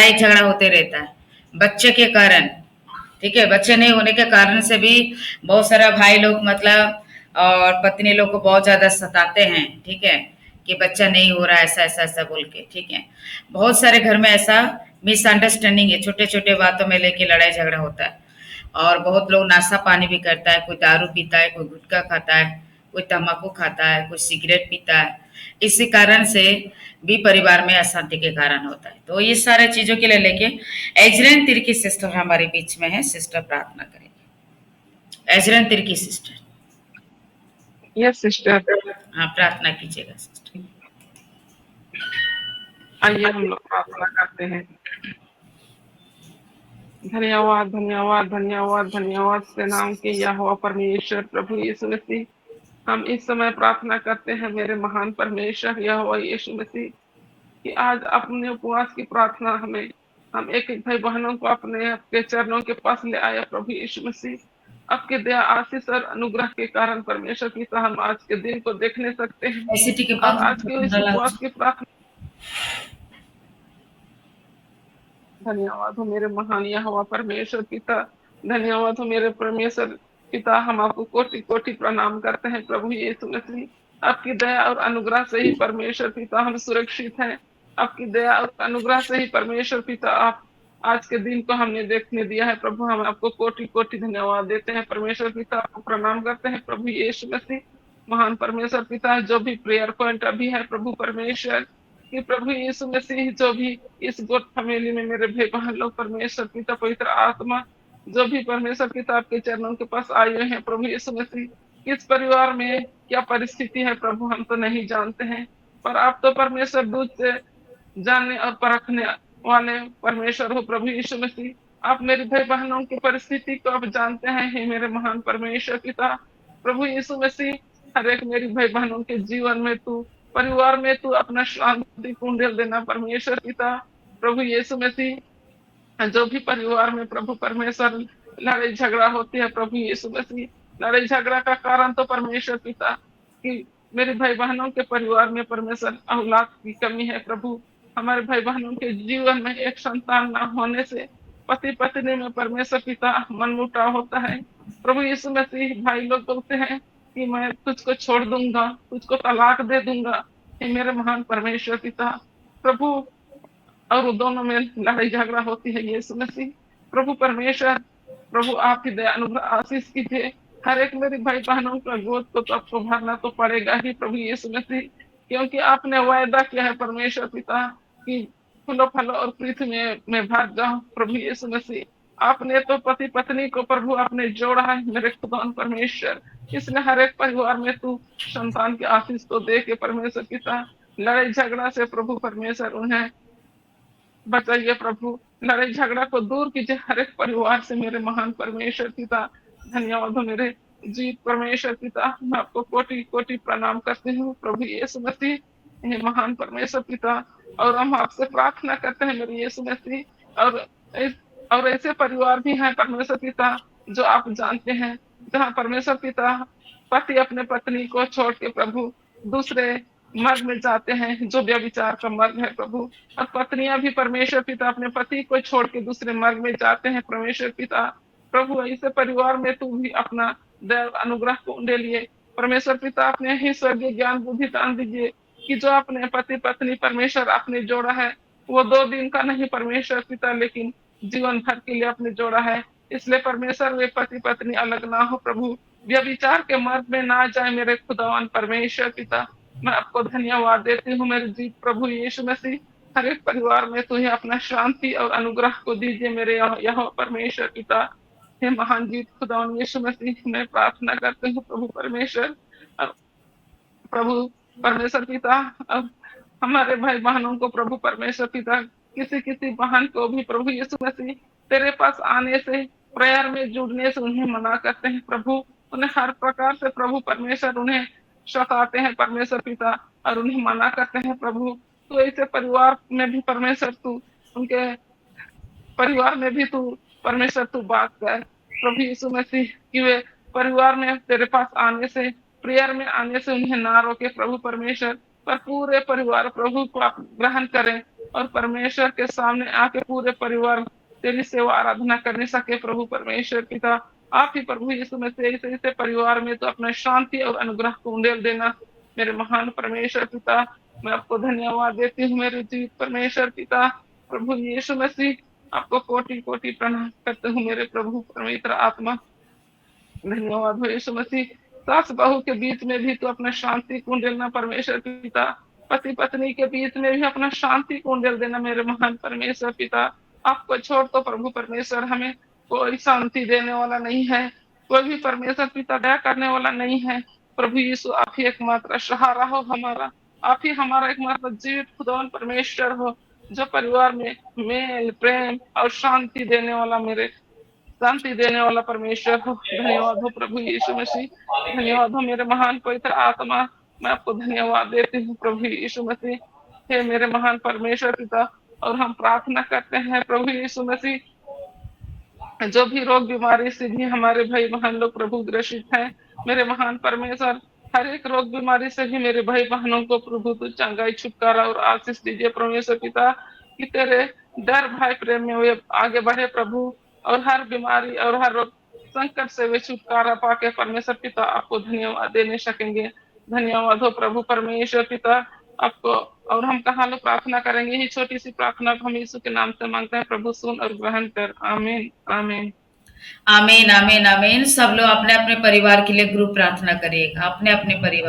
लड़ाई झगड़ा होते रहता है बच्चे के कारण। ठीक है, बच्चे नहीं होने के कारण से भी बहुत सारा भाई लोग मतलब और पत्नी लोग को बहुत ज्यादा सताते हैं। ठीक है, कि बच्चा नहीं हो रहा है, ऐसा ऐसा ऐसा बोल के। ठीक है, बहुत सारे घर में ऐसा मिसअंडरस्टैंडिंग है, छोटे छोटे बातों में लेके लड़ाई झगड़ा होता है। और बहुत लोग नाशा पानी भी करता है, कोई दारू पीता है, कोई गुटखा खाता है, कोई तम्बाकू खाता है, कोई सिगरेट पीता है। इसी कारण से भी परिवार में अशांति के कारण होता है। तो ये सारे चीजों के लिए लेके एजरन तिर्की सिस्टर हमारे बीच में है। सिस्टर प्रार्थना करेंगे। एजरन तिर्की सिस्टर। Yes sister. हाँ, प्रार्थना कीजिएगा सिस्टर। आइए हम लोग प्रार्थना करते हैं। धन्यवाद धन्यवाद धन्यवाद धन्यवाद से नाम के यहोवा परमेश्वर प्रभु यीशु मसीह। हम इस समय प्रार्थना करते हैं मेरे महान परमेश्वर यहोवा यीशु मसीह कि आज अपने उपवास की प्रार्थना हमें हम एक एक भाई बहनों को अपने आपके चरणों के पास ले आया प्रभु यीशु मसीह। आपके दया आशीष और अनुग्रह के कारण परमेश्वर पिता हम आज के दिन को देखने सकते हैं ऐसी के और पास आज के इस उपवास की प्रार्थना। धन्यवाद हो मेरे महान यहोवा परमेश्वर पिता। धन्यवाद हो मेरे परमेश्वर पिता। हम आपको कोटि कोटि प्रणाम करते हैं प्रभु यीशु मसीह। आपकी दया और अनुग्रह से ही परमेश्वर पिता हम सुरक्षित हैं। आपकी दया और अनुग्रह से ही परमेश्वर पिता आप आज के दिन को हमने देखने दिया है प्रभु। हम आपको कोटि कोटि धन्यवाद देते हैं परमेश्वर पिता। आपको प्रणाम करते हैं प्रभु यीशु मसीह। महान परमेश्वर पिता जो भी प्रेयर पॉइंट अभी है प्रभु परमेश्वर कि प्रभु यीशु मसीह जो भी इस गोट फैमिली में मेरे भाई बहन लोग परमेश्वर पिता पवित्र आत्मा जो भी परमेश्वर पिता आपके चरणों के पास आए हुए हैं प्रभु यीशु मसीह। किस परिवार में क्या परिस्थिति है प्रभु हम तो नहीं जानते हैं पर आप तो परमेश्वर दूध से जानने और परखने वाले परमेश्वर हो प्रभु यीशु मसीह। आप मेरे भाई बहनों की परिस्थिति को आप जानते हैं हे मेरे महान परमेश्वर पिता प्रभु यीशु मसीह। हर एक मेरी भाई बहनों के जीवन में तू परिवार में तू अपना शांति कुंडल देना परमेश्वर पिता प्रभु यीशु मसीह। जो भी परिवार में प्रभु परमेश्वर लड़ाई झगड़ा होती है प्रभु यीशु मसीह। लड़ाई झगड़ा का कारण तो परमेश्वर पिता कि मेरे भाई बहनों के परिवार में परमेश्वर औलाद की कमी है प्रभु। हमारे भाई बहनों के जीवन में एक संतान न होने से पति पत्नी में परमेश्वर पिता मनमुटाव होता है प्रभु यीशु मसीह। भाई लोग बोलते हैं कि मैं तुझको छोड़ दूंगा, तुझको तलाक दे दूंगा। हे मेरे महान परमेश्वर पिता प्रभु और दोनों में लड़ाई झगड़ा होती है यीशु मसीह। प्रभु परमेश्वर प्रभु आपकी दया अनुग्रह आशीष कीजिए। हर एक मेरी भाई बहनों का गोद को तो आपको भरना तो पड़ेगा ही प्रभु यीशु मसीह क्योंकि आपने वायदा किया है परमेश्वर पिता कि फूलो फलो और पृथ्वी में भर जाओ प्रभु यीशु मसीह। आपने तो पति पत्नी को प्रभु आपने जोड़ा है मेरे खुदान परमेश्वर। इसलिए हर एक परिवार में तू संतान की आशीष तो दे के परमेश्वर पिता लड़ाई झगड़ा से प्रभु परमेश्वर उन्हें बचाइए प्रभु। लड़ाई झगड़ा को दूर कीजिए हर एक परिवार से मेरे महान परमेश्वर पिता। धन्यवाद हो मेरे जीत परमेश्वर पिता। मैं आपको कोटि कोटि प्रणाम करती हूँ प्रभु यीशु मसीह हे महान परमेश्वर पिता। और हम आपसे प्रार्थना करते हैं मेरे यीशु मसीह और ऐसे परिवार भी हैं परमेश्वर पिता जो आप जानते हैं जहाँ परमेश्वर पिता पति अपने पत्नी को छोड़ के प्रभु दूसरे मार्ग में जाते हैं जो व्यभिचार का मार्ग है प्रभु। और पत्नियां भी परमेश्वर पिता अपने पति को छोड़ के दूसरे मार्ग में जाते हैं परमेश्वर पिता प्रभु। ऐसे परिवार में तू भी अपना दया अनुग्रह को दे लिए परमेश्वर पिता। अपने ही स्वर्गीय ज्ञान बुद्धि दान दीजिए कि जो अपने पति पत्नी परमेश्वर आपने जोड़ा है वो 2 दिन का नहीं परमेश्वर पिता लेकिन जीवन भर के लिए आपने जोड़ा है। इसलिए परमेश्वर वे पति पत्नी अलग ना हो प्रभु, व्यभिचार के मार्ग में ना जाए मेरे खुदावन परमेश्वर पिता। मैं आपको धन्यवाद देती हूँ मेरे जीत प्रभु यीशु मसीह। हर एक परिवार में तू ही अपना शांति और अनुग्रह को दीजिए मेरे यह परमेश्वर पिता। हे महान जीत खुदावन यीशु मसीह मैं प्रार्थना करती हूँ प्रभु परमेश्वर। प्रभु परमेश्वर पिता अब हमारे भाई बहनों को प्रभु परमेश्वर पिता किसी किसी बहन को भी प्रभु यीशु मसीह तेरे पास आने से प्रेयर में जुड़ने से उन्हें मना करते हैं प्रभु। उन्हें हर प्रकार से प्रभु परमेश्वर उन्हें सताते हैं परमेश्वर पिता और उन्हें मना करते हैं प्रभु। तो ऐसे परिवार में भी परमेश्वर तू उनके परिवार में भी तू परमेश्वर तू बात कर प्रभु यीशु मसीह कि वे परिवार में तेरे पास आने से प्रेयर में आने से उन्हें ना रोके प्रभु परमेश्वर। पर पूरे परिवार प्रभु को आप ग्रहण करें और परमेश्वर के सामने आके पूरे परिवार तेरी सेवा आराधना करने सके प्रभु परमेश्वर पिता। आप ही प्रभु यीशु मसीह इसे परिवार में तो अपना शांति और अनुग्रह को उंडेल देना मेरे महान परमेश्वर पिता। मैं आपको धन्यवाद देती हूँ मेरे जीवित परमेश्वर पिता प्रभु यीशु मसीह। आपको कोटि कोटि प्रणाम करते हूँ मेरे प्रभु पवित्र आत्मा। धन्यवाद हो यीशु मसीह। सास बहू के बीच में भी तो अपना शांति कुंड देना परमेश्वर पिता। पति पत्नी के बीच में भी अपना शांति कुंड देना मेरे महान परमेश्वर पिता। आपको छोड़ तो प्रभु परमेश्वर हमें कोई शांति देने वाला नहीं है, कोई भी परमेश्वर पिता दया करने वाला नहीं है। प्रभु यीशु आप ही एकमात्र सहारा हो हमारा, आप ही हमारा एकमात्र जीवित खुदावन परमेश्वर हो, जो परिवार में मेल प्रेम और शांति देने वाला मेरे शांति देने वाला परमेश्वर हो। धन्यवाद हो प्रभु यीशु मसीह। धन्यवाद हो मेरे महान पवित्र आत्मा। मैं आपको धन्यवाद देती हूँ प्रभु यीशु मसीह। हे मेरे महान परमेश्वर पिता, और हम प्रार्थना करते हैं प्रभु यीशु मसीह, जो भी रोग बीमारी से भी हमारे भाई बहन लोग प्रभु ग्रसित हैं, मेरे महान परमेश्वर, हर एक रोग बीमारी से भी मेरे भाई बहनों को प्रभु तू चंगाई छुटकारा और आशीष दीजिए परमेश्वर पिता, कि तेरे डर भय प्रेम में वे आगे बढ़े प्रभु, और हर बीमारी और हर रोग संकट से वे छुटकारा पाके परमेश्वर पिता आपको धन्यवाद देने सकेंगे। धन्यवाद हो प्रभु परमेश्वर पिता आपको। और हम कहाँ लोग प्रार्थना करेंगे, ही छोटी सी प्रार्थना को हम यीशु के नाम से मांगते हैं, प्रभु सुन और ग्रहण कर। आमीन आमीन। आमीन आमीन आमीन। सब लोग अपने अपने परिवार के लिए ग्रुप प्रार्थना करिएगा, अपने अपने परिवार।